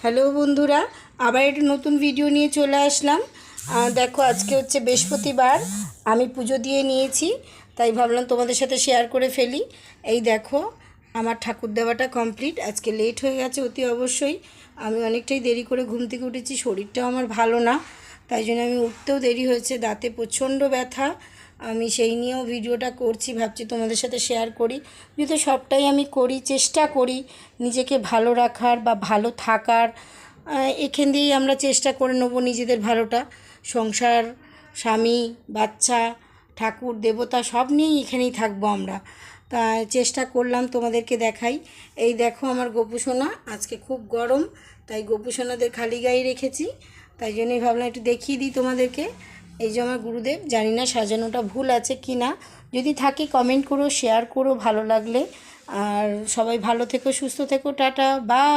Hello বন্ধুরা, আবার একটা নতুন ভিডিও নিয়ে চলে আসলাম। দেখো, আজকে হচ্ছে বৃহস্পতিবার, আমি পুজো দিয়ে নিয়েছি, তাই ভাবলাম তোমাদের সাথে শেয়ার করে ফেলি। এই দেখো, আমার ঠাকুর দেওয়াটা কমপ্লিট। আজকে লেট হয়ে গেছে অতি অবশ্যই, আমি অনেকটাই দেরি করে ঘুম থেকে উঠেছি, শরীরটাও আমার ভালো না, তাই জন্য আমি উঠতেও দেরি হয়েছে, দাঁতে প্রচণ্ড ব্যথা। আমি সেই নিয়েও ভিডিওটা করছি, ভাবছি তোমাদের সাথে শেয়ার করি। যেহেতু সবটাই আমি করি, চেষ্টা করি নিজেকে ভালো রাখার বা ভালো থাকার, এখান দিয়েই আমরা চেষ্টা করে নেবো নিজেদের ভালোটা। সংসার, স্বামী, বাচ্চা, ঠাকুর দেবতা সব নিয়েই এখানেই থাকবো আমরা। তা চেষ্টা করলাম তোমাদেরকে দেখাই। এই দেখো আমার গোপু সোনা, আজকে খুব গরম, তাই গোপু সোনাদের খালি গায়ে রেখেছি, তাই জন্যই ভাবলাম একটু দেখিয়ে দিই তোমাদেরকে। এই যে আমার গুরুদেব, জানি না সাজানোটা ভুল আছে কি না, যদি থাকে কমেন্ট করো, শেয়ার করো ভালো লাগলে। আর সবাই ভালো থেকো, সুস্থ থেকো, টাটা, বাই।